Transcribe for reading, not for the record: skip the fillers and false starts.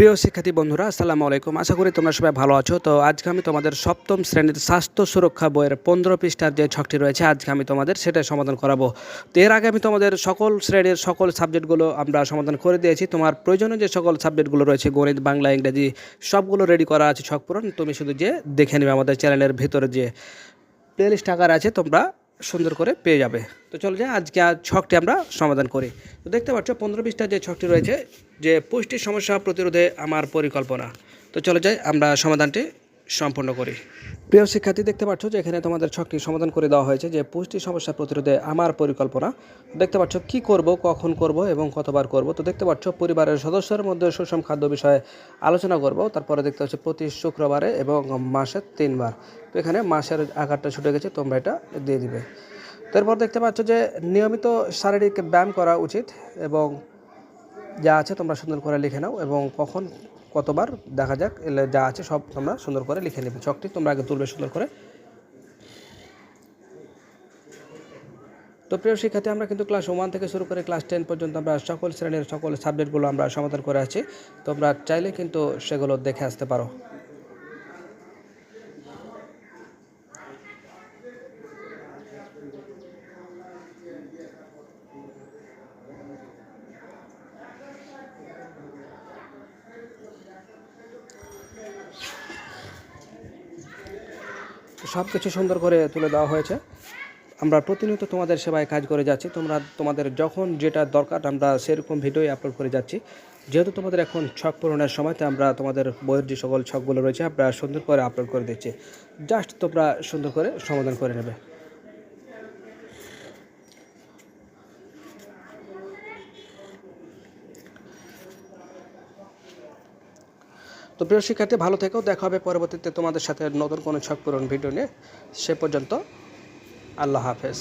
প্রিয় শিক্ষার্থী বন্ধুরা, আসসালামু আলাইকুম। আশা করি তোমরা সবাই ভালো আছো। তো আজকে আমি তোমাদের সপ্তম শ্রেণীর স্বাস্থ্য সুরক্ষা বইয়ের 15 পৃষ্ঠার যে ছকটি রয়েছে, আজকে আমি তোমাদের সেটা সমাধান করাবো। তো এর আগে আমি তোমাদের সকল শ্রেণীর সকল সাবজেক্টগুলো আমরা সমাধান করে দিয়েছি। তোমার প্রয়োজনীয় যে সকল সাবজেক্টগুলো রয়েছে, গণিত, বাংলা, ইংরেজি, সবগুলো রেডি করা আছে ছক পূরণ। তুমি শুধু যে দেখে নেবে আমাদের চ্যানেলের ভিতরে যে প্লেলিস্ট আকার আছে, তোমরা সুন্দর করে পেয়ে যাবে। তো চলো যে আজকে ছকটি আমরা সমাধান করি। তো দেখতে পাচ্ছ 15 পৃষ্ঠার যে ছকটি রয়েছে, যে পুষ্টির সমস্যা প্রতিরোধে আমার পরিকল্পনা। তো চলো যাই আমরা সমাধানটি সম্পূর্ণ করি। প্রিয় শিক্ষার্থী, দেখতে পাচ্ছ যে এখানে তোমাদের ছকটি সমাধান করে দেওয়া হয়েছে, যে পুষ্টি সমস্যা প্রতিরোধে আমার পরিকল্পনা। দেখতে পাচ্ছ কি করব, কখন করব এবং কতবার করব। তো দেখতে পাচ্ছ পরিবারের সদস্যের মধ্যে সুষম খাদ্য বিষয়ে আলোচনা করব। তারপরে দেখতে পাচ্ছ প্রতি শুক্রবারে এবং মাসে 3 বার। তো এখানে মাসের আকারটা ছুটে গেছে, তোমরা এটা দিয়ে দিবে। তারপর দেখতে পাচ্ছ যে নিয়মিত শারীরিক ব্যায়াম করা উচিত এবং যা আছে তোমরা সুন্দর করে লিখে নাও, এবং কখন কতবার দেখা যাক, এলে যা আছে সব তোমরা সুন্দর করে লিখে নেবে। ছকটি তোমরা আগে তুলবে সুন্দর করে। তো প্রিয় শিক্ষার্থী, আমরা কিন্তু ক্লাস 1 থেকে শুরু করে ক্লাস 10 পর্যন্ত আমরা সকল শ্রেণীর সকল সাবজেক্টগুলো আমরা সমাধান করে আছি। তোমরা চাইলে কিন্তু সেগুলো দেখে আসতে পারো। সব কিছু সুন্দর করে তুলে দেওয়া হয়েছে। আমরা প্রতিনিয়ত তোমাদের সেবায় কাজ করে যাচ্ছি। তোমাদের যখন যেটা দরকার আমরা সেরকম ভিডিওই আপলোড করে যাচ্ছি। যেহেতু তোমাদের এখন ছক পূরণের সময়, তো আমরা তোমাদের বইয়ের যে সকল ছকগুলো রয়েছে আমরা সুন্দর করে আপলোড করে দিচ্ছি। জাস্ট তোমরা সুন্দর করে সমাধান করে নেবে। তো প্রিয় শিক্ষার্থী, ভালো থেকো। দেখা হবে পরবর্তীতে তোমাদের সাথে নতুন কোনো ছক পূরণ ভিডিও নিয়ে। সে পর্যন্ত আল্লাহ হাফেজ।